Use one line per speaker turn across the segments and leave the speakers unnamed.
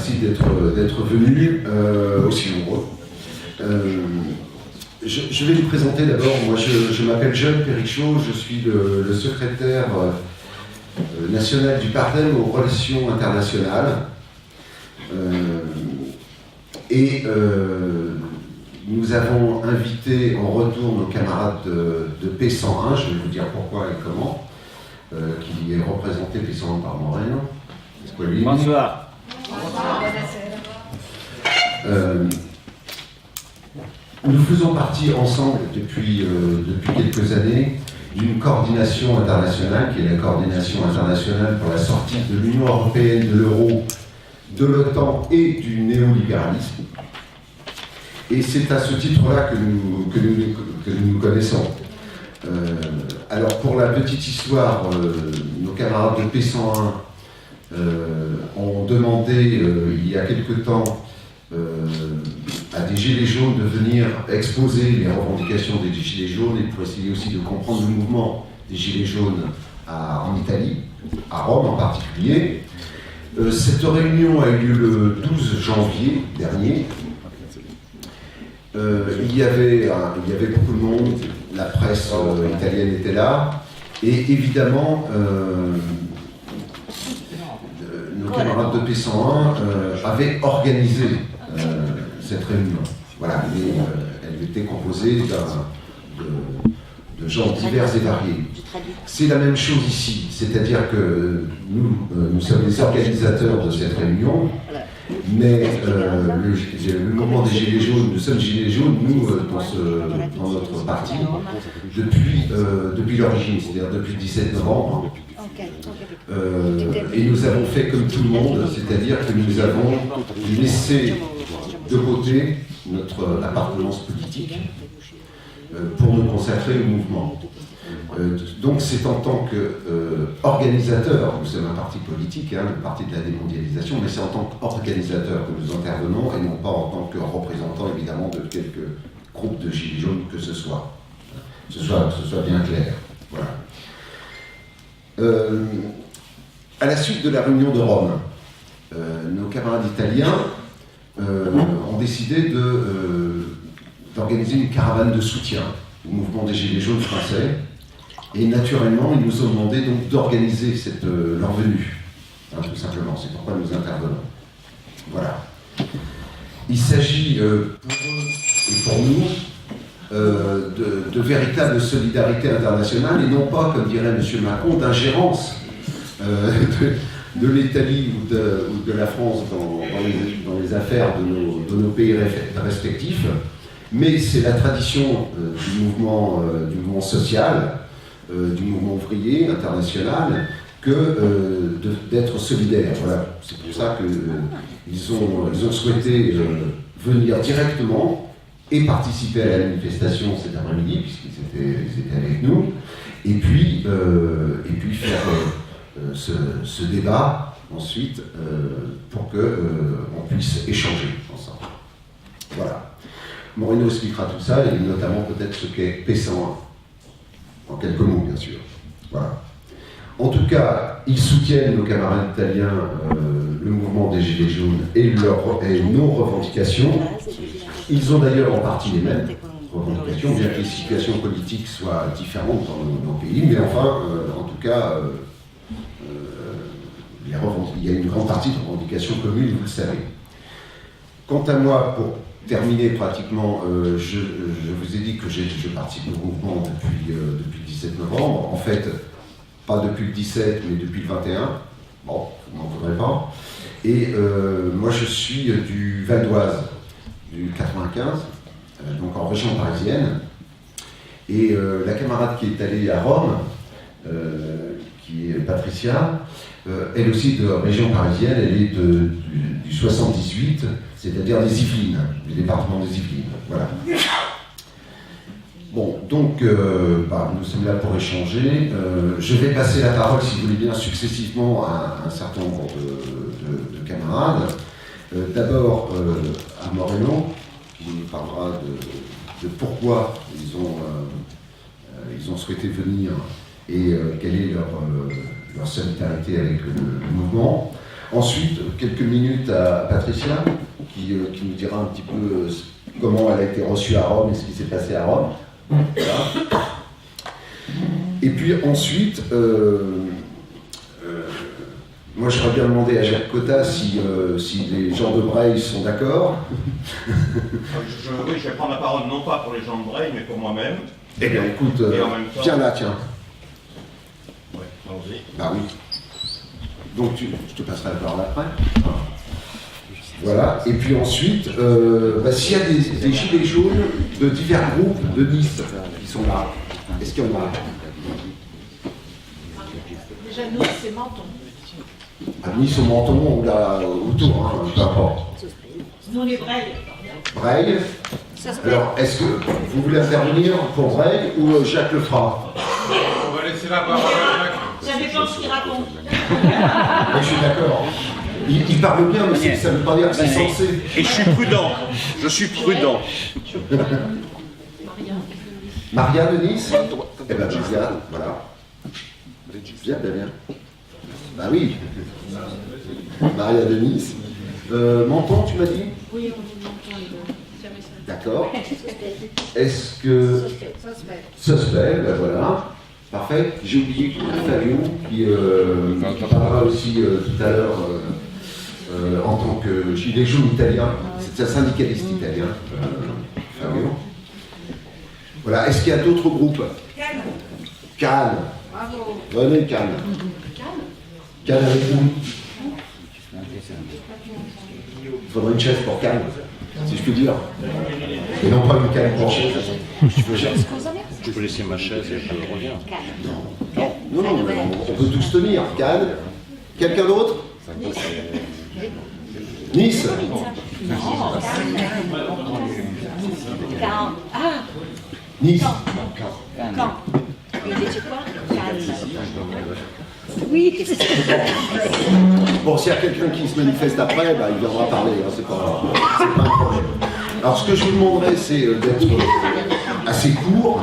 merci d'être venu aussi nombreux. Je vais vous présenter d'abord. Moi, je m'appelle John Périchaud, je suis le secrétaire national du Pardem aux relations internationales. Nous avons invité en retour nos camarades de P101, je vais vous dire pourquoi et comment, qui est représenté P101 par Moreno.
Bonsoir.
Nous faisons partie ensemble depuis quelques années d'une coordination internationale qui est la coordination internationale pour la sortie de l'Union européenne, de l'euro, de l'OTAN et du néolibéralisme. Et c'est à ce titre-là que nous nous connaissons. Alors pour la petite histoire, nos camarades de P101 ont demandé il y a quelque temps à des Gilets jaunes de venir exposer les revendications des Gilets jaunes et pour essayer aussi de comprendre le mouvement des Gilets jaunes en Italie, à Rome en particulier. Cette réunion a eu lieu le 12 janvier dernier. Il y avait beaucoup de monde, la presse italienne était là, et évidemment, nos camarades de P101 avaient organisé cette réunion. Voilà, elle était composée de gens divers et variés. C'est la même chose ici, c'est-à-dire que nous sommes les organisateurs de cette réunion, mais le mouvement des Gilets jaunes, nous sommes Gilets jaunes, nous, dans notre parti, depuis l'origine, c'est-à-dire depuis le 17 novembre. Et nous avons fait comme tout le monde, c'est-à-dire que nous avons laissé de côté notre appartenance politique pour nous consacrer au mouvement. Donc c'est en tant qu'organisateur, nous sommes un parti politique, le parti de la démondialisation, mais c'est en tant qu'organisateur que nous intervenons et non pas en tant que représentant évidemment de quelques groupes de gilets jaunes que ce soit. Que ce soit bien clair. Voilà. À la suite de la réunion de Rome, nos camarades italiens ont décidé d'organiser une caravane de soutien au mouvement des Gilets jaunes français. Et naturellement, ils nous ont demandé donc d'organiser leur venue, tout simplement. C'est pourquoi nous intervenons. Voilà. Il s'agit pour eux et pour nous de véritable solidarité internationale et non pas, comme dirait M. Macron, d'ingérence de l'Italie ou de la France dans les affaires de nos pays respectifs. Mais c'est la tradition du mouvement social, du mouvement ouvrier international, d'être solidaire. Voilà. C'est pour ça qu'ils ont souhaité venir directement et participer à la manifestation cet après-midi, puisqu'ils étaient avec nous, et puis faire ce débat ensuite pour qu'on puisse échanger ensemble. Voilà. Moreno expliquera tout ça, et notamment peut-être ce qu'est P101. En quelques mots, bien sûr. Voilà. En tout cas, ils soutiennent, nos camarades italiens, le mouvement des Gilets jaunes et nos revendications. Ils ont d'ailleurs en partie les mêmes revendications, bien que les situations politiques soient différentes dans nos pays, mais enfin, en tout cas, il y a une grande partie de revendications communes, vous le savez. Quant à moi, pour terminé pratiquement, je vous ai dit que je participe au mouvement depuis le 17 novembre. En fait, pas depuis le 17, mais depuis le 21. Bon, vous n'en voudrez pas. Et moi, je suis du Val d'Oise, du 95, donc en région parisienne. Et la camarade qui est allée à Rome, qui est Patricia, elle aussi de région parisienne, elle est du 78, c'est-à-dire des Yvelines, du département des Yvelines. Voilà. Bon, donc, nous sommes là pour échanger. Je vais passer la parole, si vous voulez bien, successivement à un certain nombre de camarades. D'abord à Moreno, qui nous parlera de pourquoi ils ont souhaité venir et quelle est leur solidarité avec le mouvement. Ensuite, quelques minutes à Patricia, qui nous dira un petit peu comment elle a été reçue à Rome et ce qui s'est passé à Rome. Voilà. Et puis ensuite, moi j'aurais bien demandé à Jacques Cotta si les gens de Breil sont d'accord.
Oui, je vais prendre la parole non pas pour les gens de Breil, mais pour moi-même.
Eh bien écoute,
Et en même temps...
viens là, tiens.
Ouais, allons-y.
Bah oui. Donc je te passerai la parole après. Voilà. Et puis ensuite, s'il y a des gilets jaunes de divers groupes de Nice qui sont là, est-ce qu'il y en a?
Déjà, nous, c'est Menton.
À Nice, au Menton ou là autour, hein, peu importe.
Nous, les Breil.
Breil. Alors, est-ce que vous voulez intervenir pour Breil ou Jacques le fera?
On va laisser la parole à Jacques.
Ça dépend ce qu'il raconte.
Oui, je suis d'accord. Il parle bien, mais ça ne veut pas dire que c'est censé.
Et je suis prudent. Je suis prudent.
Maria de Nice? Eh bien, viens, voilà. Viens, bien. Bah oui. Maria de Nice. Menton, tu m'as dit?
Oui, on dit Menton, les deux.
D'accord. Est-ce que... Suspect, ben voilà. Parfait. J'ai oublié Fabio, qui parlera aussi tout à l'heure en tant que gilet jaune italien. C'est un syndicaliste italien, Fabio. Voilà. Est-ce qu'il y a d'autres groupes?
Cannes.
Cannes.
Bravo.
Venez, Cannes. Cannes avec nous. Il faudrait une chaise pour Cannes, si je puis dire. Et non pas une canne pour chaise.
Je peux laisser ma chaise et je reviens.
Non, on peut tous tenir. Cannes. Quelqu'un d'autre? Nice. Nice.
Quand il dit quoi? Oui.
Bon, s'il y a quelqu'un qui se manifeste après, bah, il viendra parler, hein, c'est pas un problème. Alors, ce que je vous demanderais, c'est d'être assez court,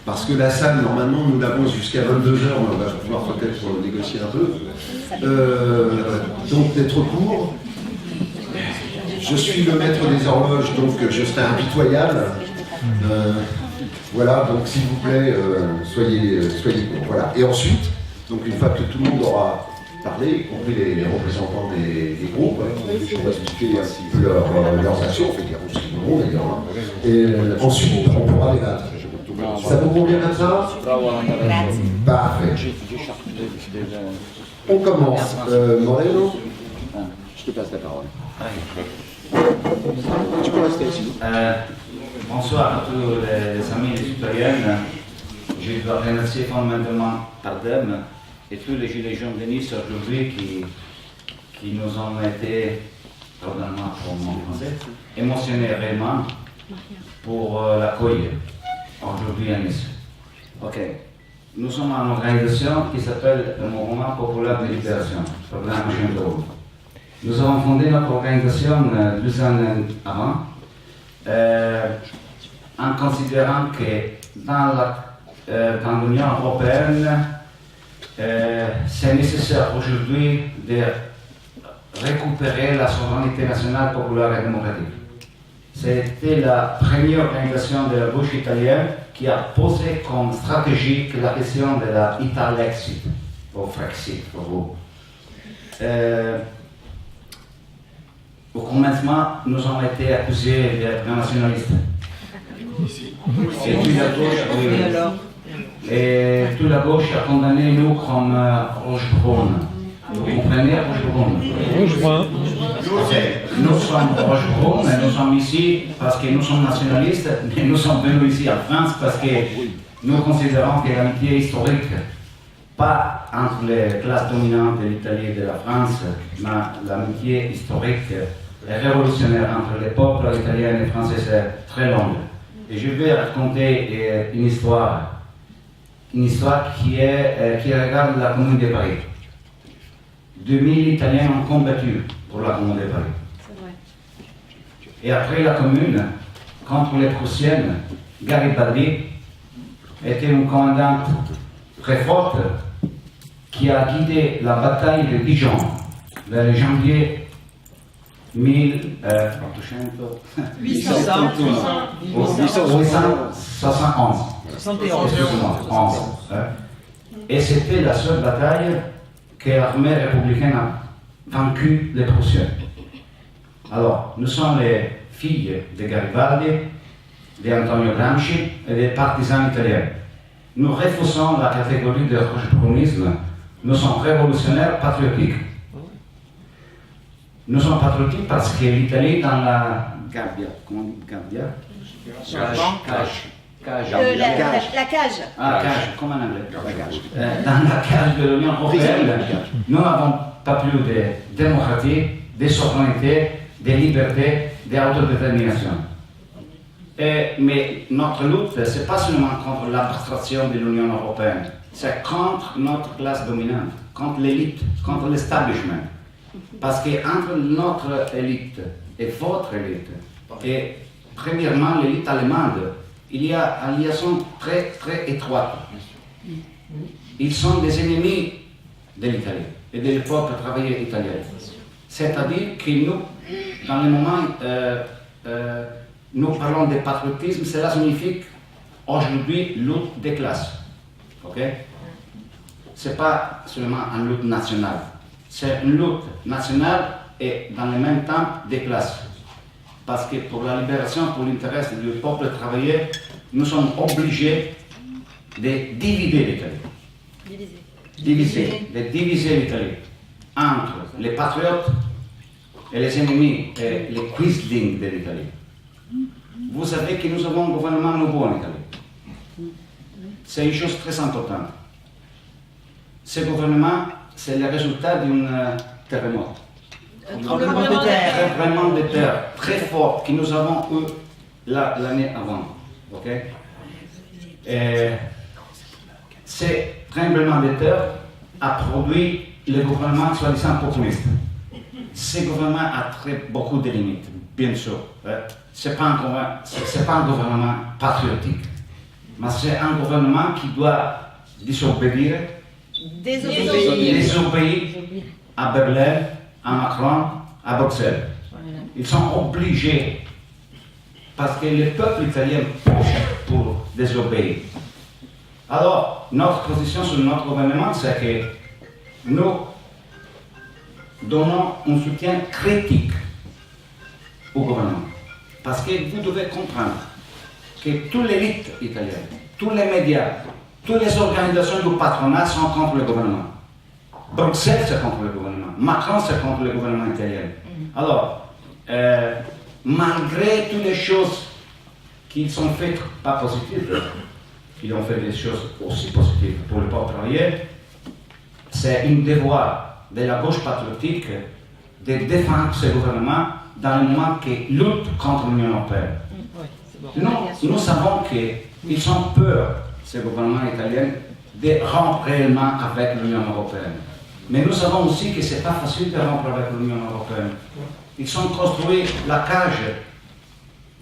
parce que la salle, normalement, nous l'avons jusqu'à 22h, mais on va pouvoir peut-être négocier un peu. Donc, d'être court. Je suis le maître des horloges, donc je serai impitoyable. Voilà, donc s'il vous plaît, soyez court. Voilà. Et ensuite, donc une fois que tout le monde aura parlé, y compris les représentants des groupes, on va expliquer un petit peu leurs actions, on fait dire ce qu'ils voudront d'ailleurs. Hein. Et ensuite, on pourra débattre. Ça vous convient comme ça? Parfait. On commence. Moreno, je te passe la parole. Tu peux rester ici.
Bonsoir à tous les amis et les citoyennes. Je dois remercier fondamentalement Ardem et tous les gilets jaunes de Nice aujourd'hui qui nous ont été, pardonnez-moi pour mon français, émotionnés réellement pour l'accueil aujourd'hui à Nice. Ok. Nous sommes une organisation qui s'appelle le Mouvement Populaire de Libération, programme Agenda. Nous avons fondé notre organisation 2 ans avant, en considérant que dans l'Union européenne, c'est nécessaire aujourd'hui de récupérer la souveraineté nationale populaire et démocratique. C'était la première organisation de la gauche italienne qui a posé comme stratégie la question de la Italexit, pour Frexit, pour vous. Au commencement, nous avons été accusés d'être nationalistes. Et puis la gauche, et toute la gauche a condamné nous comme Roche-Brune. Vous comprenez Roche-Brune?
Roche-Brune.
Nous sommes Roche-Brune, mais nous sommes ici parce que nous sommes nationalistes, mais nous sommes venus ici en France parce que nous considérons que l'amitié historique, pas entre les classes dominantes de l'Italie et de la France, mais l'amitié historique et révolutionnaire entre les peuples italiens et français est très longue. Et je vais raconter une histoire qui regarde la Commune de Paris. 2000 Italiens ont combattu pour la Commune de Paris. Et après la Commune, contre les Prussiennes, Garibaldi était une commandante très forte qui a guidé la bataille de Dijon vers janvier 1871. Et c'était la seule bataille que l'armée républicaine a vaincu les Prussiens. Alors, nous sommes les filles de Garibaldi, d'Antonio Gramsci et des partisans italiens. Nous refusons la catégorie de rochebrunisme. Nous sommes révolutionnaires patriotiques. Nous sommes patriotiques parce que l'Italie, dans la gabbia, comment on dit gabbia? Cage.
La cage.
Ah, cage, comme en anglais. Dans la cage de l'Union européenne, nous n'avons pas plus de démocratie, de souveraineté, de liberté, d'autodétermination. Mais notre lutte, ce n'est pas seulement contre l'abstraction de l'Union européenne, c'est contre notre classe dominante, contre l'élite, contre l'establishment. Parce qu'entre notre élite et votre élite, et premièrement l'élite allemande, il y a une liaison très très étroite. Ils sont des ennemis de l'Italie et de peuple travailleur italien. C'est-à-dire que nous, dans le moment nous parlons de patriotisme, cela signifie aujourd'hui lutte des classes. Okay? Ce n'est pas seulement une lutte nationale, c'est une lutte nationale et dans le même temps des classes. Parce que pour la libération, pour l'intérêt du peuple travailleur, nous sommes obligés de diviser l'Italie. De diviser l'Italie entre les patriotes et les ennemis et les Quisling de l'Italie. Vous savez que nous avons un gouvernement nouveau en Italie. C'est une chose très importante. Ce gouvernement, c'est le résultat d'un terremoto. Un tremblement de terre très fort que nous avons eu l'année avant. Okay? Ce tremblement de terre a produit le gouvernement soi-disant populiste. Ce gouvernement a beaucoup de limites, bien sûr. Ce n'est pas un gouvernement patriotique, mais c'est un gouvernement qui doit désobéir à Berlin, à Macron, à Bruxelles. Ils sont obligés, parce que le peuple italien pousse pour désobéir. Alors, notre position sur notre gouvernement, c'est que nous donnons un soutien critique au gouvernement. Parce que vous devez comprendre que toute l'élite italienne, tous les médias, toutes les organisations du patronat sont contre le gouvernement. Bruxelles, c'est contre le gouvernement. Macron, c'est contre le gouvernement italien. Alors, malgré toutes les choses qui sont faites pas positives, ils ont fait des choses aussi positives pour le peuple travailleur, c'est un devoir de la gauche patriotique de défendre ce gouvernement dans le moment qu'il lutte contre l'Union européenne. Nous savons qu'ils ont peur, ce gouvernement italien, de rompre réellement avec l'Union européenne. Mais nous savons aussi que ce n'est pas facile de rompre avec l'Union européenne. Ils ont construit la cage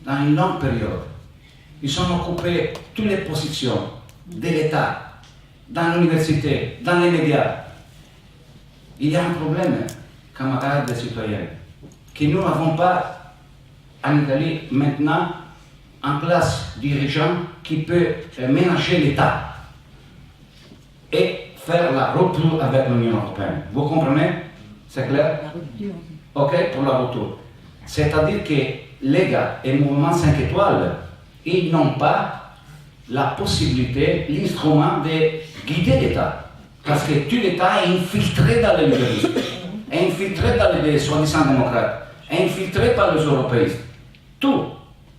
dans une longue période. Ils ont occupé toutes les positions de l'État, dans l'université, dans les médias. Il y a un problème, camarades et citoyens, que nous n'avons pas en Italie maintenant en classe dirigeante qui peut ménager l'État et faire la rupture avec l'Union européenne. Vous comprenez? C'est clair?
La rupture.
Ok, pour la rupture. C'est-à-dire que les gars et le mouvement 5 étoiles, ils n'ont pas la possibilité, l'instrument de guider l'État. Parce que tout l'État est infiltré dans le libéralisme, infiltré dans les soi-disant démocrates, infiltré par les européistes. Toutes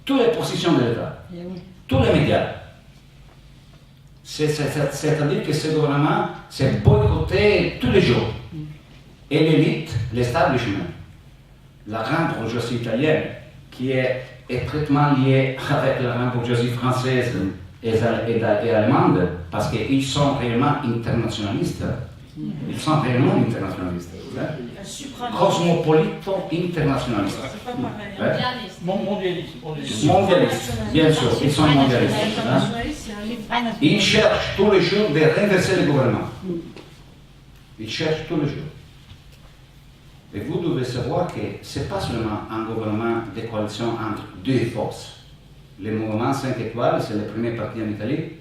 les positions de l'État, tous les médias. C'est-à-dire que ce gouvernement s'est boycotté tous les jours. Et l'élite, l'establishment, la grande bourgeoisie italienne, qui est étroitement liée avec la grande bourgeoisie française et allemande, parce qu'ils sont réellement internationalistes. Ils sont réellement internationalistes. Cosmopolites internationalistes. Mondialistes, bien sûr, ils sont mondialistes. Ils cherchent tous les jours de renverser le gouvernement. Ils cherchent tous les jours. Et vous devez savoir que ce n'est pas seulement un gouvernement de coalition entre deux forces. Le mouvement 5 étoiles, c'est le premier parti en Italie,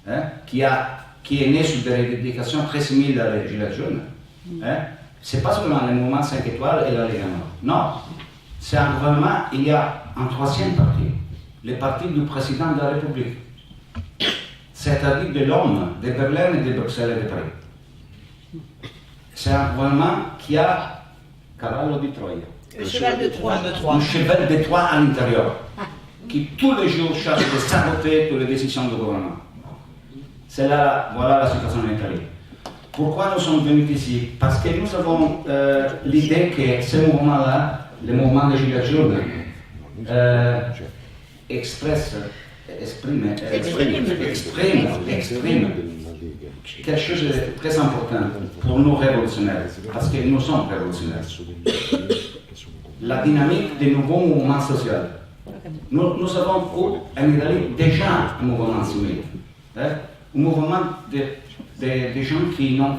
hein, qui est né sur des revendications très similaires à la Gilets jaunes. Hein. Ce n'est pas seulement le mouvement 5 étoiles et la Lega Nord. Non, c'est un gouvernement, il y a un troisième parti, le parti du président de la République. C'est-à-dire de l'homme de Berlin et de Bruxelles et de Paris. C'est un gouvernement qui a Cavallo di Troia.
Le cheval de Troie.
Un cheval de Troie à l'intérieur, qui tous les jours cherche de saboter toutes les décisions du gouvernement. C'est là, voilà la situation en Italie. Pourquoi nous sommes venus ici? Parce que nous avons l'idée que ce mouvement-là, le mouvement des Gilets jaunes, exprime quelque chose de très important pour nous révolutionnaires, parce que nous sommes révolutionnaires. La dynamique des nouveaux mouvements sociaux. Nous avons en Italie déjà un mouvement similaire, un mouvement de gens qui n'ont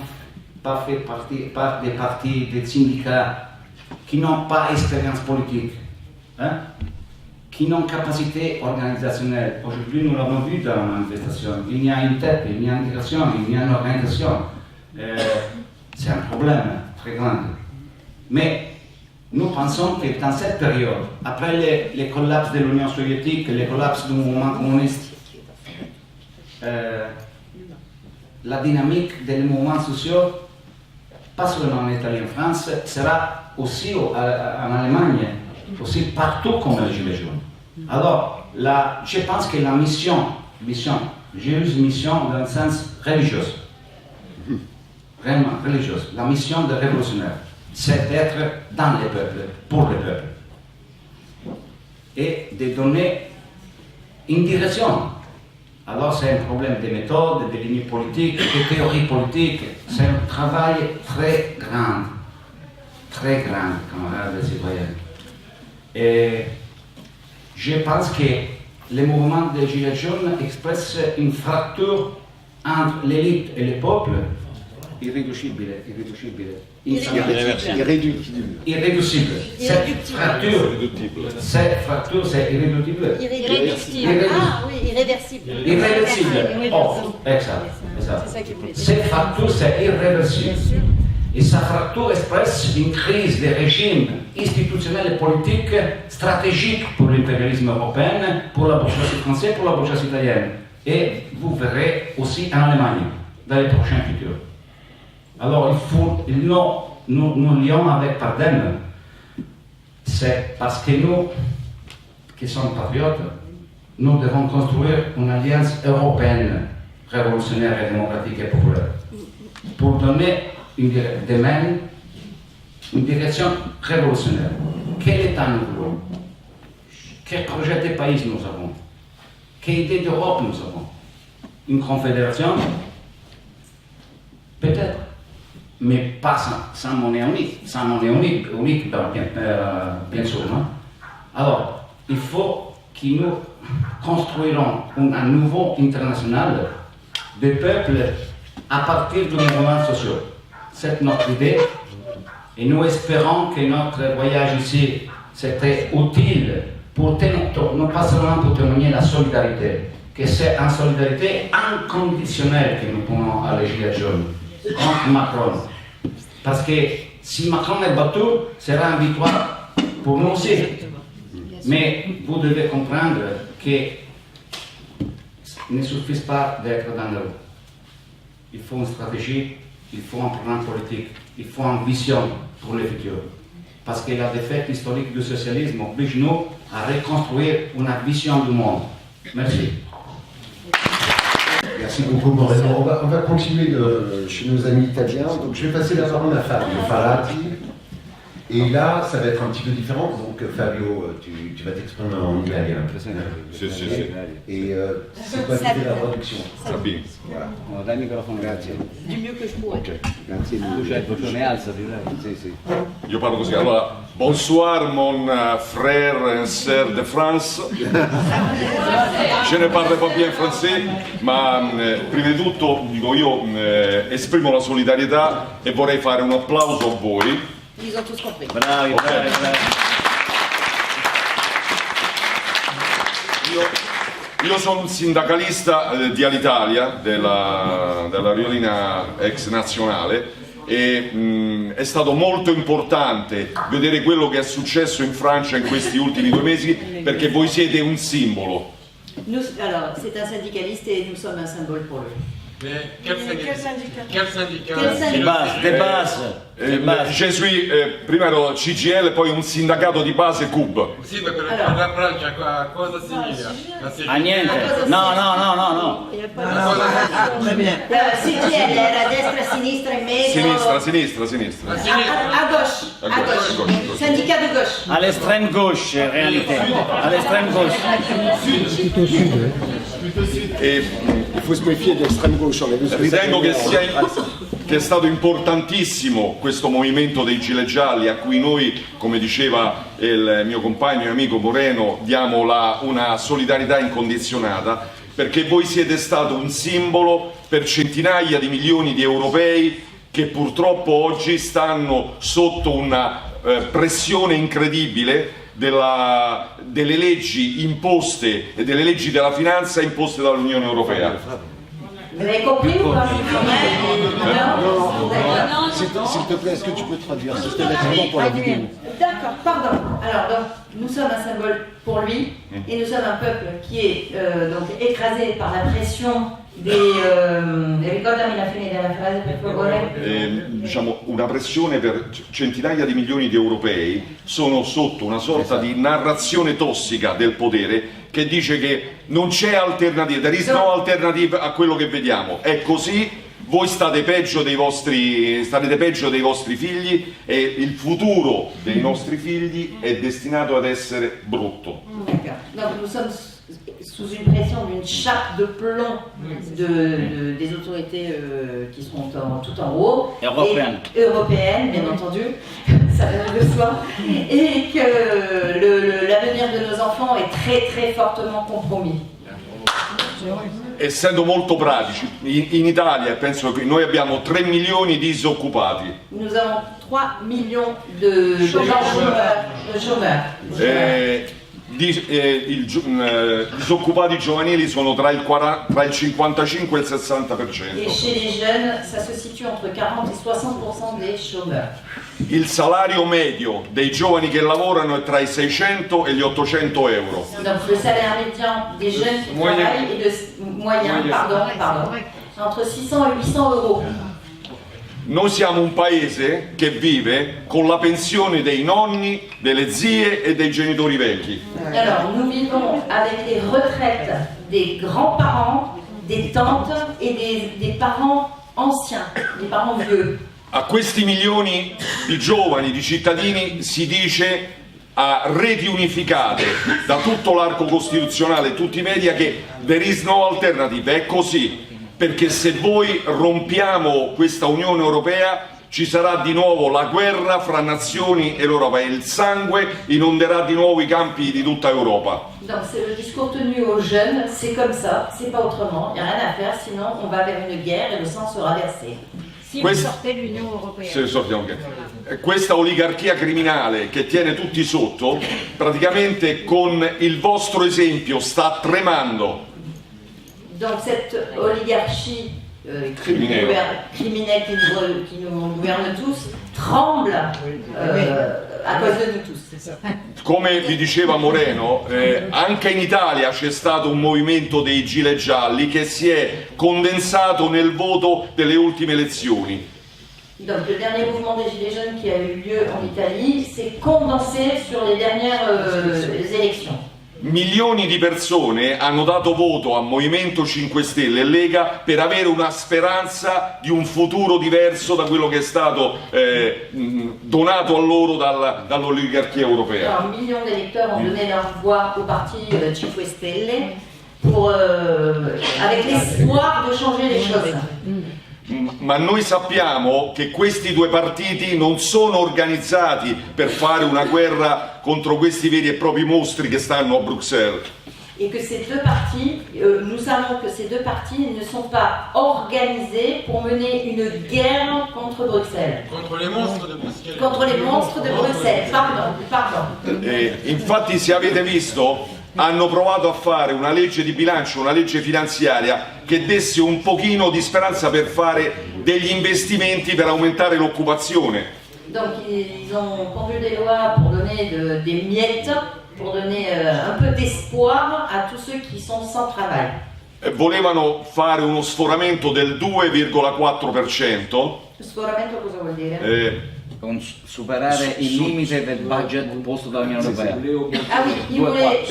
pas fait part des partis, des syndicats, qui n'ont pas d'expérience politique, qui n'ont capacité organisationnelle. Aujourd'hui, nous l'avons vu dans la manifestation. Il y a une tête, il y a une direction, il y a une organisation. C'est un problème très grand. Mais nous pensons que dans cette période, après le collapse de l'Union soviétique, le collapse du mouvement communiste, la dynamique des mouvements sociaux, pas seulement en Italie et en France, sera aussi en Allemagne, aussi partout comme les Gilets jaunes. Alors, je pense que la mission, j'ai eu une mission dans le sens religieux, vraiment religieuse, la mission de révolutionnaire, c'est d'être dans les peuples, pour les peuples, et de donner une direction. Alors c'est un problème de méthode, de lignes politiques, de théorie politique, c'est un travail très grand, camarades et citoyens. Et je pense que le mouvement des Gilets jaunes expresse une fracture entre l'élite et le peuple irréducible. Cette fracture, c'est irréductible.
Irréductible. Ah oui, irréversible.
Irréversible. Oh, exact.
C'est ça qui plaît.
Cette fracture, c'est irréversible. Et sa fracture expresse une crise des régimes institutionnels et politiques stratégiques pour l'impérialisme européen, pour la bourgeoisie française, pour la bourgeoisie italienne. Et vous verrez aussi en Allemagne, dans les prochains futurs. Alors, nous lions avec Pardem, c'est parce que nous, qui sommes patriotes, nous devons construire une alliance européenne, révolutionnaire et démocratique et populaire, pour donner une direction révolutionnaire. Quel État nous voulons? Quel projet de pays nous avons? Quelle idée d'Europe nous avons? Une confédération? Peut-être. Mais pas sans monnaie unique, bien sûr. Non? Alors, il faut que nous construirons un nouveau international de peuples à partir du mouvement social. C'est notre idée et nous espérons que notre voyage ici serait utile pour non pas seulement pour témoigner la solidarité, que c'est en solidarité inconditionnelle que nous pouvons aller Gilets jaunes contre Macron. Parce que si Macron est battu, ce sera une victoire pour nous aussi. Mais vous devez comprendre qu'il ne suffit pas d'être dans le. Il faut une stratégie, il faut un programme politique, il faut une vision pour le futur. Parce que la défaite historique du socialisme oblige nous à reconstruire une vision du monde. Merci.
Merci beaucoup Moreno. On va continuer chez nos amis italiens. Donc je vais passer la parole à Fabio Farati. Et là, ça va être un petit peu différent. Donc Fabio, tu vas t'exprimer en italien.
Sì.
Et c'est quoi qui fait la traduction?
Sabine.
Voilà.
No, dai il microfono, grazie.
Du mieux que je pourrais.
Grazie, tu c'hai il bottone alza, sì.
Io parlo così. Allora, bonsoir mon frère et sœur de France. Je ne parle pas bien français, ma prima di tutto dico io esprimo la solidarietà e vorrei fare un applauso a voi
Ils ont tous compris.
Bravi, bravi, bravi.
Io sono un sindacalista di Alitalia, della Riolina ex nazionale, e è stato molto importante vedere quello che è successo in Francia in questi ultimi 2 mesi, perché voi siete un simbolo.
Alors, c'est un syndicaliste et nous sommes un symbole pour lui.
Mais quel syndicat?
Quel
Des
syndicat?
bases, des bases. Des bases.
Je suis, prima ero CGL, poi un sindacato di base CUB.
Sì, ma per la Francia cosa significa?
Ah, niente. No, no, no, no, no.
Il n'y a pas de... CGL era destra, sinistra, in mezzo.
Sinistra.
À gauche. À gauche. Syndicat de gauche.
À l'extrême gauche, in réalité. À l'extrême gauche.
E
Il faut se méfier de l'extrême gauche. On a vu ce que ça
ritengo
fait.
che è stato importantissimo questo movimento dei Gilet Gialli, a cui noi, come diceva il mio compagno e amico Moreno, diamo una solidarietà incondizionata, perché voi siete stato un simbolo per centinaia di milioni di europei che purtroppo oggi stanno sotto una pressione incredibile delle leggi imposte e delle leggi della finanza imposte dall'Unione Europea.
Vous avez compris ou pas? Non.
S'il te plaît, est-ce que tu peux traduire systématiquement pour la vidéo?
D'accord, pardon. Alors, donc, nous sommes un symbole pour lui et nous sommes un peuple qui est donc écrasé par la pression ricordami la fine della frase per favore.
Diciamo, una pressione per centinaia di milioni di europei sono sotto una sorta di narrazione tossica del potere che dice che non c'è alternativa, there is no alternative a quello che vediamo, è così, voi starete peggio dei vostri figli e il futuro dei nostri figli è destinato ad essere brutto.
D'accord. Donc nous sommes sous une pression d'une chape de plomb des autorités qui sont tout en haut.
Européennes.
Européennes, bien entendu, ça va de soi. Et que l'avenir de nos enfants est très très fortement compromis.
Essendo molto pratici, in Italia penso che noi abbiamo 3 milioni di disoccupati.
Nous avons 3 millions de chômeurs.
I disoccupati giovanili sono tra il 55 e il 60%.
Et chez les jeunes, ça se situe entre 40 et 60% des chômeurs.
Il salario medio dei giovani che lavorano è tra i 600 e gli 800 euro.
Donc le salaire médian des jeunes qui travaillent est moyen, entre 600 et 800 euros.
Noi siamo un paese che vive con la pensione dei nonni, delle zie e dei genitori vecchi.
Alors nous vivons avec les retraites des grands-parents, des tantes et des parents anciens, des parents vieux.
A questi milioni di giovani, di cittadini, si dice a reti unificate da tutto l'arco costituzionale, tutti i media, che there is no alternative, è così, perché se voi rompiamo questa Unione Europea ci sarà di nuovo la guerra fra nazioni e l'Europa e il sangue inonderà di nuovo i campi di tutta Europa.
Donc c'est le discours tenu aux jeunes, c'est comme ça, c'est pas autrement, il n'y a rien à faire, sinon on va vers une guerre et le sang sera versé.
Si vous sortez de l'Union européenne.
Questa oligarchia criminale che tiene tutti sotto, praticamente con il vostro esempio sta tremando.
Donc cette oligarchie criminelle qui nous gouverne tous tremble a cause de nous tous.
Come vi diceva Moreno, anche in Italia c'è stato un movimento dei Gilet Gialli che si è condensato nel voto delle ultime elezioni.
Donc le dernier mouvement des Gilets jaunes qui a eu lieu en Italie s'est condensé sur les dernières élections.
Milioni di persone hanno dato voto a Movimento 5 Stelle e Lega per avere una speranza di un futuro diverso da quello che è stato donato a loro dall'oligarchia europea.
Alors, millions d'électeurs ont donné leur voix au parti 5 Stelle avec l'espoir de changer les choses.
Ma noi sappiamo che questi due partiti non sono organizzati per fare una guerra contro questi veri e propri mostri che stanno a Bruxelles.
et que ces deux partis, nous savons que ces deux partis ne sont pas organisés pour mener une guerre contre Bruxelles.
Contre les monstres de Bruxelles.
Contre les monstres de Bruxelles, pardon.
Infatti, se avete visto, hanno provato a fare una legge di bilancio, una legge finanziaria che desse un pochino di speranza per fare degli investimenti per aumentare l'occupazione.
Donc ils ont pondu des lois pour donner des miettes, pour donner un peu d'espoir à tous ceux qui sont sans travail.
Volevano fare uno sforamento del 2,4%.
Sforamento cosa vuol dire?
Superare il limite del budget posto dall'Unione Europea.
Ah oui, il voulait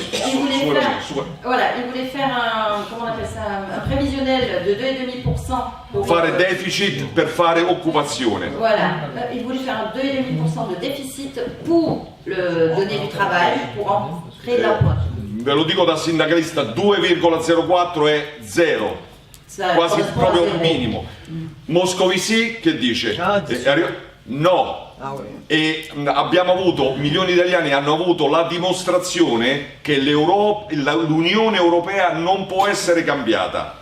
faire un, comment on appelle ça, un prévisionnel de 2,5% pour
fare deficit per fare occupazione.
Voilà, il voulait faire un 2,5% de déficit pour donner du travail, pour créer de l'emploi.
Ve lo dico da sindacalista, 2,04 è zero, quasi proprio il minimo. Moscovici che dice? No. E abbiamo avuto, milioni di italiani hanno avuto la dimostrazione che l'Unione Europea non può essere cambiata.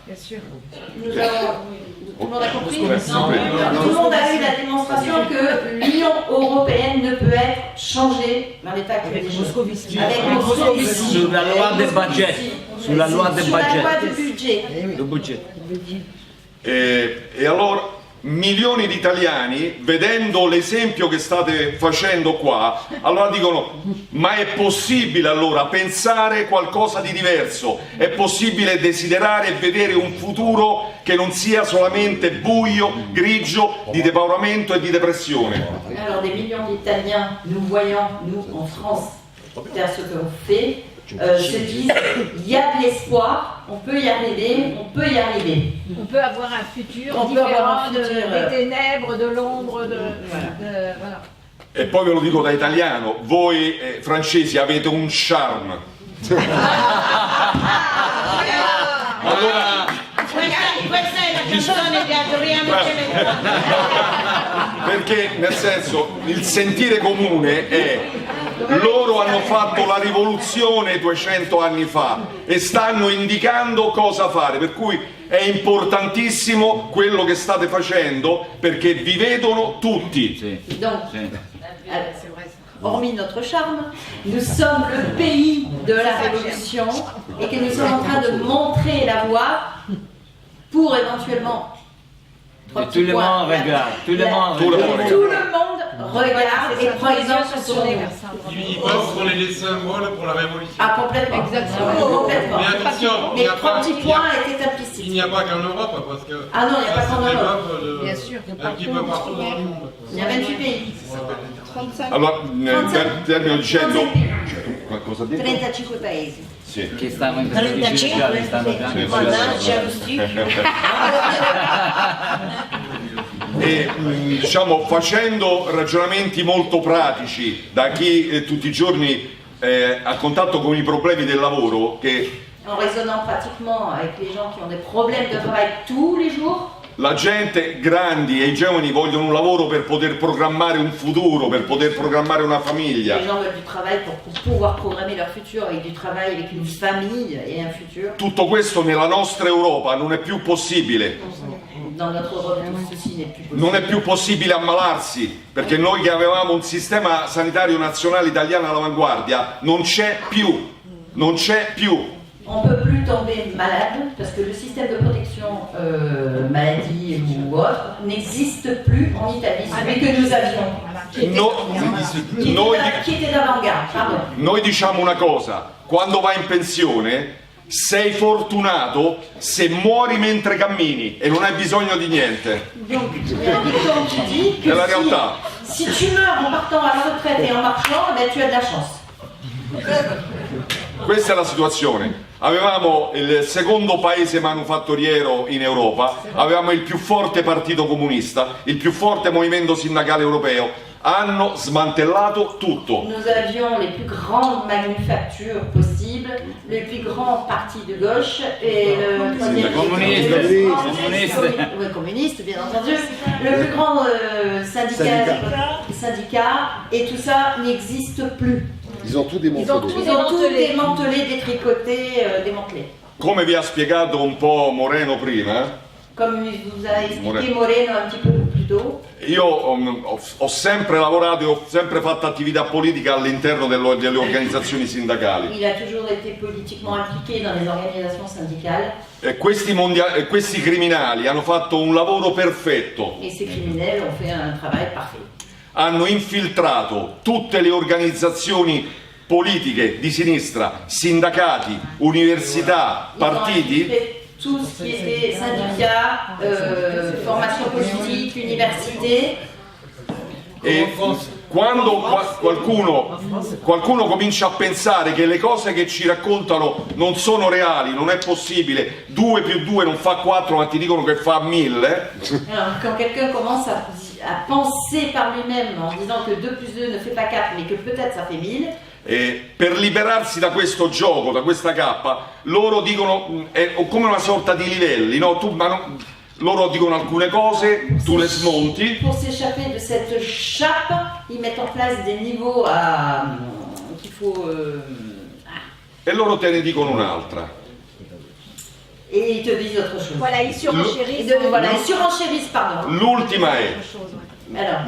Tout le monde a compris? Tout le monde a eu la démonstration que l'Union européenne ne peut être changée dans l'état actuel des choses. Avec Moscovici.
Sulla loi del budget. Sulla loi del
budget.
E allora milioni di italiani, vedendo l'esempio che state facendo qua, allora dicono: ma è possibile allora pensare qualcosa di diverso? È possibile desiderare e vedere un futuro che non sia solamente buio, grigio, di depauramento e di depressione?
Alors des millions d'Italiens, nous voyons, nous en France, faire ce qu'on fait, se disent il y a de l'espoir, on peut y arriver, on peut y arriver.
On peut avoir un futur
On peut
différent
avoir un futur,
des ténèbres, de l'ombre, voilà.
E poi ve lo dico da italiano, voi francesi avete un charme. Allora,
Questa è la canzone di Adriano Celentano.
perché nel senso, il sentire comune è: loro hanno fatto la rivoluzione 200 anni fa e stanno indicando cosa fare, per cui è importantissimo quello che state facendo perché vi vedono tutti.
Donc, hormis notre charme, nous sommes le pays de la révolution et que nous sommes en train de montrer la voie pour éventuellement...
Tout le monde regarde, tout le monde
regarde et prend exemple sur nous.
Ils pensent qu'on est des symboles pour la révolution.
Ah, complètement. Complètement.
Mais attention,
Mais trois petits points étaient implicites.
Il n'y a pas qu'en Europe, parce que
Ah non, il n'y a pas qu'en Europe.
Bien sûr.
Un petit peu partout dans le monde.
Il y a 28 pays.
Allora, termino dicendo...
35.
Cosa ha detto?
35 paesi.
Sì.
Che stanno in gialli, stanno già in
Mannaggia lo striscio.
E diciamo, facendo ragionamenti molto pratici da chi tutti i giorni è a contatto con i problemi del lavoro, che
En raisonnant pratiquement avec les gens qui ont des problèmes de travail tous les jours,
la gente, grandi e i giovani, vogliono un lavoro per poter programmare un futuro, per poter programmare una famiglia.
les gens veulent du travail pour pouvoir programmer leur futur avec du travail, avec une famille et un futur.
Tutto questo nella nostra Europa non è più possibile.
Dans notre Europe, tout ceci n'est plus possible.
Non è più possibile ammalarsi, perché noi che avevamo un sistema sanitario nazionale italiano all'avanguardia, non c'è più, non c'è più.
On ne peut plus tomber malade parce que le système de protection maladie ou autre n'existe plus en Italie, celui que nous avions, qui était d'avant-garde. Pardon.
Noi diciamo una cosa: quando vai in pensione sei fortunato se muori mentre cammini e non hai bisogno di niente.
Donc tu dis que
È la realtà.
si tu meurs en partant à la retraite et en marchant, ben, tu as de la chance.
Questa è la situazione. Avevamo il secondo paese manufatturiero in Europa, avevamo il più forte partito comunista, il più forte movimento sindacale europeo. Hanno smantellato tutto.
Nous avions les plus grandes manufactures possibles, les plus grands partis de gauche et le troisième communiste, bien entendu, le plus grand syndicat et tout ça n'existe plus.
Ils ont tout démonté.
Ils ont tout démantelé, détricoté, démantelé.
Come vi ha spiegato un po' Moreno prima,
Comme vous a expliqué Moreno un petit peu plus tôt,
io ho sempre lavorato e ho sempre fatto attività politica all'interno delle organizzazioni sindacali.
il a toujours été politiquement impliqué dans les organisations syndicales.
E questi criminali hanno fatto un lavoro perfetto.
Et ces criminels ont fait un travail parfait.
Hanno infiltrato tutte le organizzazioni politiche di sinistra, sindacati, università, partiti.
Tout ce qui était syndicats, formation politique, université.
E quando qualcuno comincia a pensare che le cose che ci raccontano non sono reali, non è possibile, 2 più 2 non fa 4 ma ti dicono che fa 1000.
Alors, quand quelqu'un commence à penser par lui-même en disant que 2 plus 2 ne fait pas 4 mais que peut-être ça fait 1000,
per liberarsi da questo gioco, da questa cappa, loro dicono, è come una sorta di livelli, no? Loro dicono alcune cose, tu le smonti.
Pour s'échapper de cette chape, ils mettent en place des niveaux qu'il faut...
E loro te ne dicono un'altra.
Et ils te disent autre chose.
Voilà, ils surenchérissent.
Voilà, ils surenchérissent, pardon.
L'ultima è...
Alors,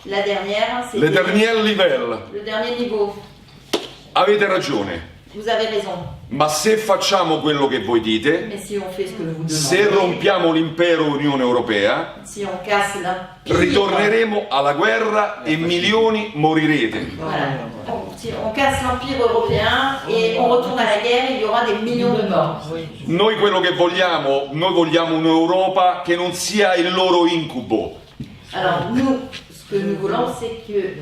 la dernière, c'est
le dernier livello.
le dernier niveau.
Avete ragione,
Vous avez raison.
ma se facciamo quello che voi dite,
Mais si on fait ce que vous
se
demandez,
rompiamo l'impero Unione Europea,
si on casse l'empire,
ritorneremo alla guerra e milioni morirete.
voilà. Si on casse l'empire européen et on retourne à la guerre, il y aura des millions de morts.
Noi quello che vogliamo, noi vogliamo un'Europa che non sia il loro incubo.
Alors nous, ce que nous voulons, c'est que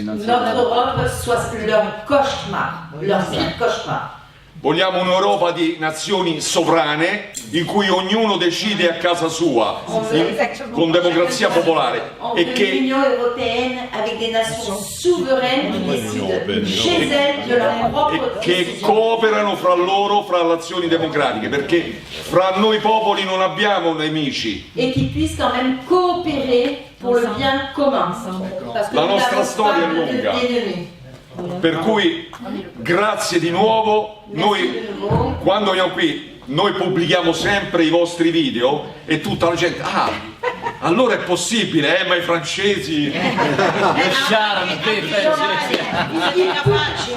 notre Europe soit leur cauchemar, leur pire cauchemar.
Vogliamo un'Europa di nazioni sovrane in cui ognuno decide a casa sua, con democrazia popolare e che
L'Union européenne avec des nations souveraines qui décident chez elles de leur propre
che
décision.
cooperano fra loro, fra le azioni democratiche, perché fra noi popoli non abbiamo nemici.
Et qui puissent quand même coopérer pour le bien commun. Parce que
La
nous
nostra
n'avons
storia
pas
è lunga.
d'ennemis.
Per cui grazie di nuovo, noi quando andiamo qui noi pubblichiamo sempre i vostri video e tutta la gente, allora è possibile, ma i francesi...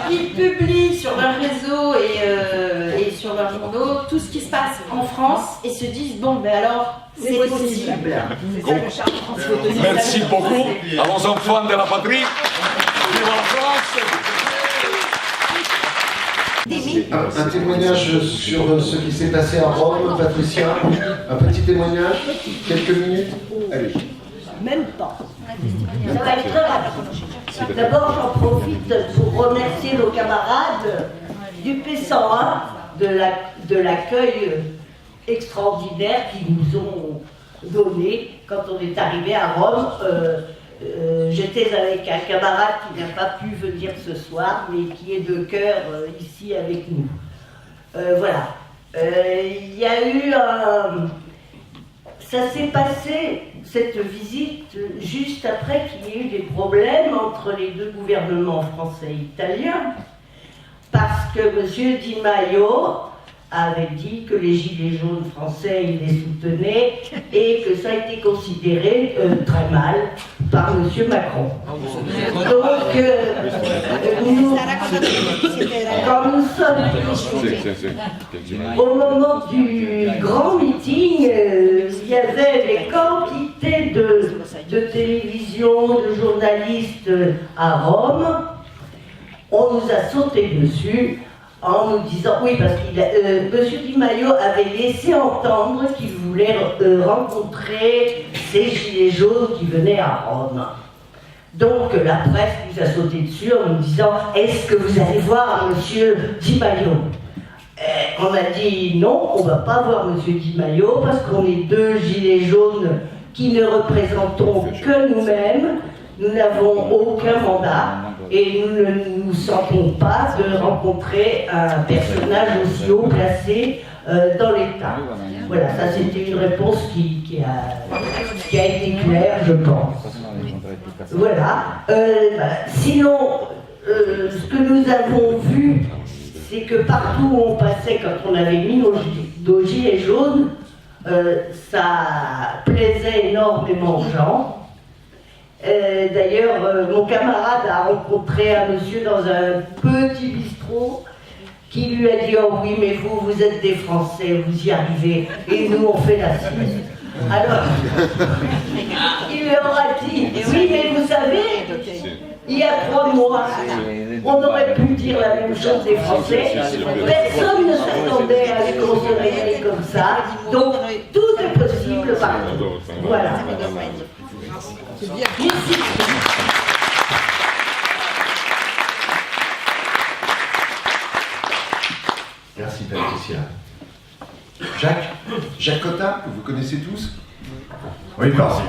Ils publient sur leurs réseaux et sur leurs journaux tout ce qui se passe en France et se disent bon ben alors c'est possible.
Merci beaucoup à vos enfants de la patrie. Vive la France!
Un témoignage sur ce qui s'est passé à Rome, Patricia. Un petit témoignage, quelques minutes. Allez.
Même pas.
Ça va être très rapide. D'abord, j'en profite pour remercier nos camarades du P101 de l'accueil extraordinaire qu'ils nous ont donné quand on est arrivé à Rome. J'étais avec un camarade qui n'a pas pu venir ce soir, mais qui est de cœur ici avec nous. Voilà. Il y a eu un... Ça s'est passé, cette visite, juste après qu'il y ait eu des problèmes entre les deux gouvernements français et italien, parce que M. Di Maio avait dit que les Gilets jaunes français, il les soutenaient, et que ça a été considéré très mal par M. Macron. Donc, quand nous sommes au moment du grand meeting, il y avait des quantités de télévision, de journalistes à Rome. On nous a sauté dessus en nous disant, oui, parce que M. Di Maio avait laissé entendre qu'il voulait rencontrer ces gilets jaunes qui venaient à Rome. Donc la presse nous a sauté dessus en nous disant, est-ce que vous allez voir M. Di Maio? On a dit non, on ne va pas voir M. Di Maio parce qu'on est deux gilets jaunes qui ne représentons que nous-mêmes. Nous n'avons aucun mandat et nous ne nous sentons pas de rencontrer un personnage aussi haut placé dans l'État. Voilà, ça c'était une réponse qui a été claire, je pense. Voilà. Sinon, ce que nous avons vu, c'est que partout où on passait, quand on avait mis nos gilets jaunes, ça plaisait énormément aux gens. D'ailleurs, mon camarade a rencontré un monsieur dans un petit bistrot qui lui a dit « Oh oui, mais vous êtes des Français, vous y arrivez, et nous on fait la sieste. » Alors, il leur a dit « Oui, mais vous savez, il y a 3 mois, on aurait pu dire la même chose des Français. Personne ne s'attendait à ce qu'on se réveille comme ça. Donc, tout est possible partout. » Voilà. Merci.
Merci Patricia. Jacques Cotta, que vous connaissez tous?
Oui, merci.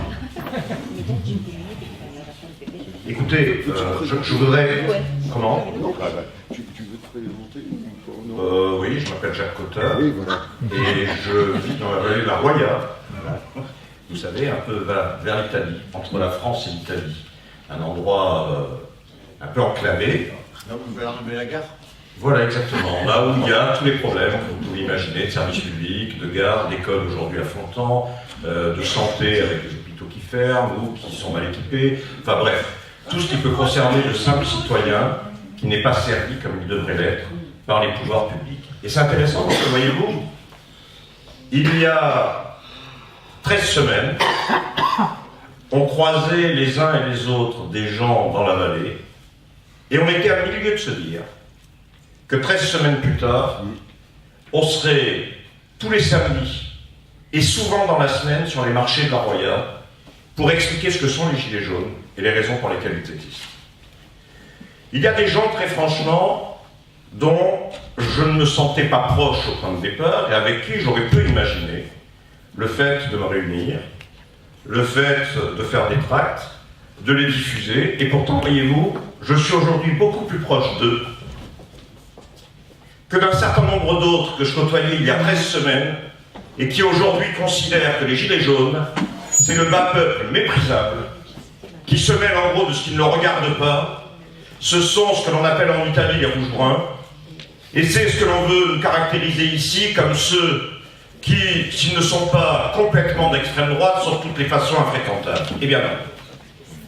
Écoutez, je voudrais... Comment?
Tu veux te présenter?
Oui, je m'appelle Jacques Cotta.
Oui, voilà.
Et je vis dans la vallée de la Roya. Vous savez, un peu vers l'Italie, entre la France et l'Italie. Un endroit un peu enclavé.
Là, vous pouvez enlever la gare.
Voilà, exactement. Là où il y a tous les problèmes que vous pouvez imaginer, de services publics, de gares, d'écoles aujourd'hui à Fontan, de santé avec les hôpitaux qui ferment ou qui sont mal équipés. Enfin bref, tout ce qui peut concerner le simple citoyen qui n'est pas servi comme il devrait l'être par les pouvoirs publics. Et c'est intéressant parce que, voyez-vous, il y a 13 semaines, on croisait les uns et les autres des gens dans la vallée et on était à milieu de se dire que 13 semaines plus tard, on serait tous les samedis et souvent dans la semaine sur les marchés de la Roya pour expliquer ce que sont les gilets jaunes et les raisons pour lesquelles ils existent. Il y a des gens, très franchement, dont je ne me sentais pas proche au point de départ et avec qui j'aurais pu imaginer le fait de me réunir, le fait de faire des tracts, de les diffuser, et pourtant, voyez-vous, je suis aujourd'hui beaucoup plus proche d'eux que d'un certain nombre d'autres que je côtoyais il y a 13 semaines et qui aujourd'hui considèrent que les gilets jaunes, c'est le bas peuple méprisable qui se mêle en gros de ce qui ne le regarde pas. Ce sont ce que l'on appelle en Italie les rouges bruns, et c'est ce que l'on veut caractériser ici comme ceux qui, s'ils ne sont pas complètement d'extrême droite, sont de toutes les façons infréquentables. Eh bien non.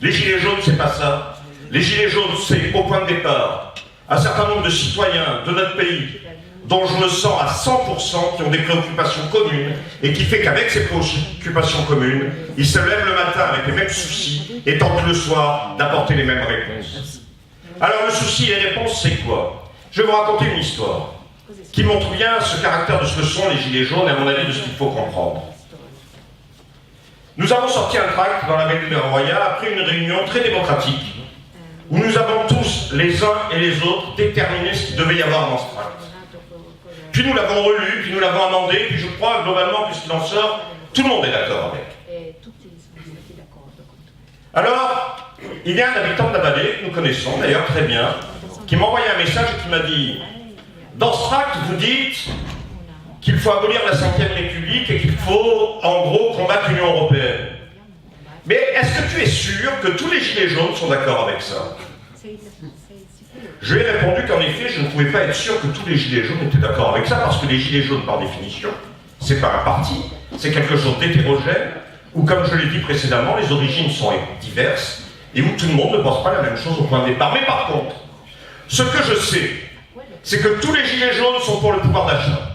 Les gilets jaunes, c'est pas ça. Les gilets jaunes, c'est au point de départ un certain nombre de citoyens de notre pays dont je me sens à 100% qui ont des préoccupations communes et qui fait qu'avec ces préoccupations communes, ils se lèvent le matin avec les mêmes soucis et tentent le soir d'apporter les mêmes réponses. Alors le souci et les réponses, c'est quoi? Je vais vous raconter une histoire qui montre bien ce caractère de ce que sont les gilets jaunes et à mon avis de ce qu'il faut comprendre. Nous avons sorti un tract dans la vallée de la Roya après une réunion très démocratique où nous avons tous, les uns et les autres, déterminé ce qu'il devait y avoir dans ce tract. Puis nous l'avons relu, puis nous l'avons amendé, puis je crois globalement, puisqu'il en sort, tout le monde est d'accord avec. Alors, il y a un habitant de la vallée, que nous connaissons d'ailleurs très bien, qui m'a envoyé un message et qui m'a dit « Dans ce tract, vous dites qu'il faut abolir la Ve République et qu'il faut, en gros, combattre l'Union européenne. Mais est-ce que tu es sûr que tous les gilets jaunes sont d'accord avec ça ?» Je lui ai répondu qu'en effet, je ne pouvais pas être sûr que tous les gilets jaunes étaient d'accord avec ça, parce que les gilets jaunes, par définition, c'est pas un parti, c'est quelque chose d'hétérogène, où, comme je l'ai dit précédemment, les origines sont diverses, et où tout le monde ne pense pas la même chose au point de départ. Mais par contre, ce que je sais, c'est que tous les gilets jaunes sont pour le pouvoir d'achat,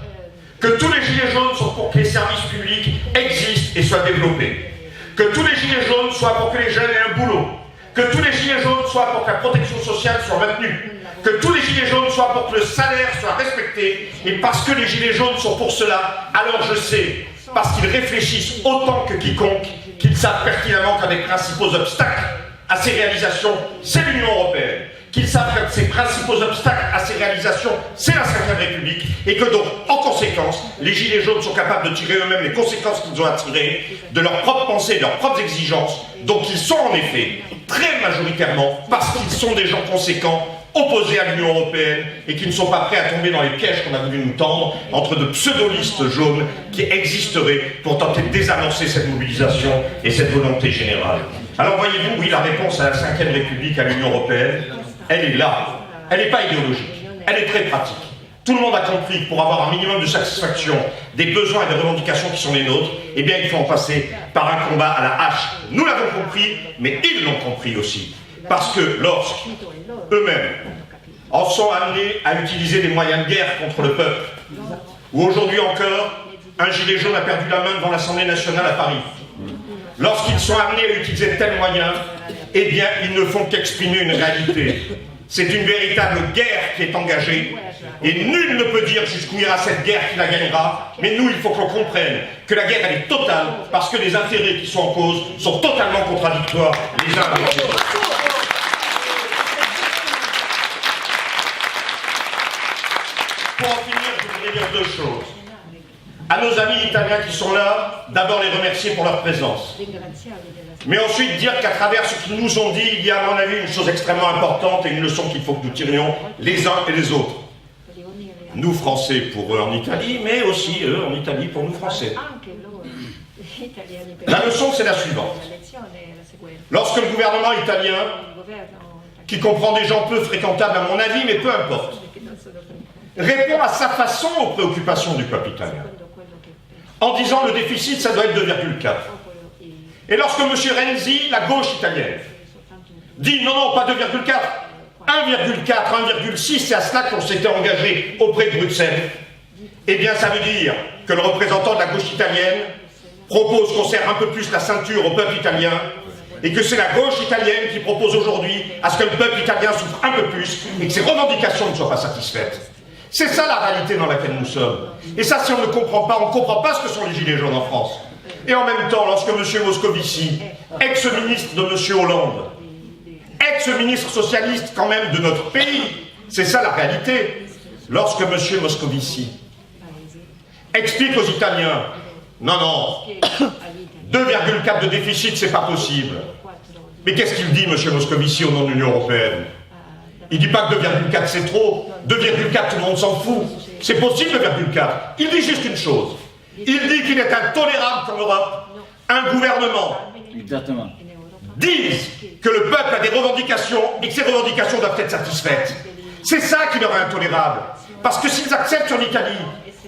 que tous les gilets jaunes sont pour que les services publics existent et soient développés, que tous les gilets jaunes soient pour que les jeunes aient un boulot, que tous les gilets jaunes soient pour que la protection sociale soit maintenue, que tous les gilets jaunes soient pour que le salaire soit respecté, et parce que les gilets jaunes sont pour cela, alors je sais, parce qu'ils réfléchissent autant que quiconque, qu'ils savent pertinemment qu'un des principaux obstacles à ces réalisations, c'est l'Union européenne, qu'ils savent que ces principaux obstacles à ces réalisations, c'est la Ve République, et que donc, en conséquence, les gilets jaunes sont capables de tirer eux-mêmes les conséquences qu'ils ont à tirer de leurs propres pensées, de leurs propres exigences, donc ils sont en effet, très majoritairement, parce qu'ils sont des gens conséquents, opposés à l'Union européenne, et qui ne sont pas prêts à tomber dans les pièges qu'on a voulu nous tendre, entre de pseudo-listes jaunes qui existeraient pour tenter de désamorcer cette mobilisation et cette volonté générale. Alors voyez-vous, oui, la réponse à la Ve République, à l'Union européenne, elle est là. Elle n'est pas idéologique, elle est très pratique. Tout le monde a compris que pour avoir un minimum de satisfaction des besoins et des revendications qui sont les nôtres, eh bien il faut en passer par un combat à la hache. Nous l'avons compris, mais ils l'ont compris aussi. Parce que lorsqu'eux-mêmes en sont amenés à utiliser des moyens de guerre contre le peuple, ou aujourd'hui encore, un gilet jaune a perdu la main devant l'Assemblée nationale à Paris, lorsqu'ils sont amenés à utiliser de tels moyens, eh bien ils ne font qu'exprimer une réalité. C'est une véritable guerre qui est engagée, et nul ne peut dire jusqu'où ira cette guerre qui la gagnera, mais nous, il faut qu'on comprenne que la guerre, elle est totale, parce que les intérêts qui sont en cause sont totalement contradictoires les uns avec les autres. Pour en finir, je voudrais dire deux choses. À nos amis italiens qui sont là, d'abord les remercier pour leur présence. Mais ensuite dire qu'à travers ce qu'ils nous ont dit, il y a à mon avis une chose extrêmement importante et une leçon qu'il faut que nous tirions les uns et les autres. Nous Français pour eux en Italie, mais aussi eux en Italie pour nous Français. La leçon c'est la suivante. Lorsque le gouvernement italien, qui comprend des gens peu fréquentables à mon avis, mais peu importe, répond à sa façon aux préoccupations du peuple italien, en disant le déficit ça doit être 2,4. Et lorsque M. Renzi, la gauche italienne, dit non, non, pas 2,4, 1,4, 1,6, c'est à cela qu'on s'était engagé auprès de Bruxelles, eh bien ça veut dire que le représentant de la gauche italienne propose qu'on serre un peu plus la ceinture au peuple italien, et que c'est la gauche italienne qui propose aujourd'hui à ce que le peuple italien souffre un peu plus, et que ses revendications ne soient pas satisfaites. C'est ça la réalité dans laquelle nous sommes. Et ça, si on ne comprend pas, on ne comprend pas ce que sont les gilets jaunes en France. Et en même temps, lorsque M. Moscovici, ex-ministre de M. Hollande, ex-ministre socialiste quand même de notre pays, c'est ça la réalité, lorsque M. Moscovici explique aux Italiens, non, non, 2,4 de déficit, c'est pas possible. Mais qu'est-ce qu'il dit, M. Moscovici, au nom de l'Union européenne? Il ne dit pas que 2,4 c'est trop, 2,4 tout le monde s'en fout. C'est possible 2,4. Il dit juste une chose. Il dit qu'il est intolérable qu'en Europe, un gouvernement dise que le peuple a des revendications et que ces revendications doivent être satisfaites. C'est ça qui leur est intolérable. Parce que s'ils acceptent sur l'Italie,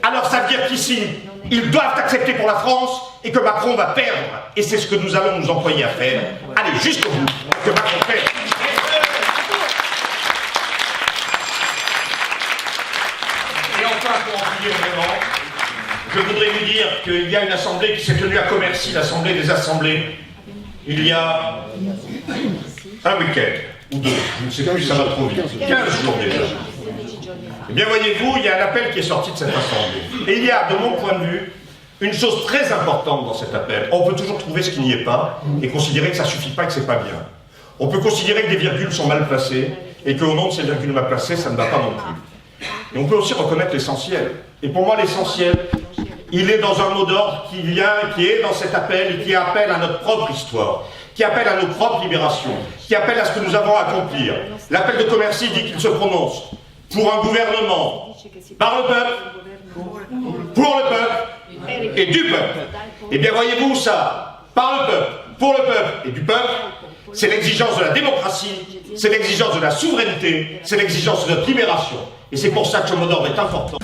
alors ça veut dire qu'ici, ils doivent accepter pour la France et que Macron va perdre. Et c'est ce que nous allons nous employer à faire. Allez, jusqu'au bout, que Macron perde. Et enfin, pour en finir vraiment, je voudrais vous dire qu'il y a une assemblée qui s'est tenue à Commercy, l'assemblée des assemblées, il y a un week-end, ou deux, je ne sais plus, ça va trop vite, 15 jours déjà. Eh bien voyez-vous, il y a un appel qui est sorti de cette assemblée. Et il y a, de mon point de vue, une chose très importante dans cet appel. On peut toujours trouver ce qui n'y est pas, et considérer que ça ne suffit pas, que c'est pas bien. On peut considérer que des virgules sont mal placées, et qu'au nom de ces virgules mal placées, ça ne va pas non plus. Et on peut aussi reconnaître l'essentiel. Et pour moi, l'essentiel, il est dans un mot d'ordre qui est dans cet appel et qui appelle à notre propre histoire, qui appelle à nos propres libérations, qui appelle à ce que nous avons à accomplir. L'appel de Commercy dit qu'il se prononce pour un gouvernement, par le peuple, pour le peuple et du peuple. Eh bien voyez-vous ça, par le peuple, pour le peuple et du peuple, c'est l'exigence de la démocratie, c'est l'exigence de la souveraineté, c'est l'exigence de notre libération. Et c'est pour ça que ce mot d'ordre est important.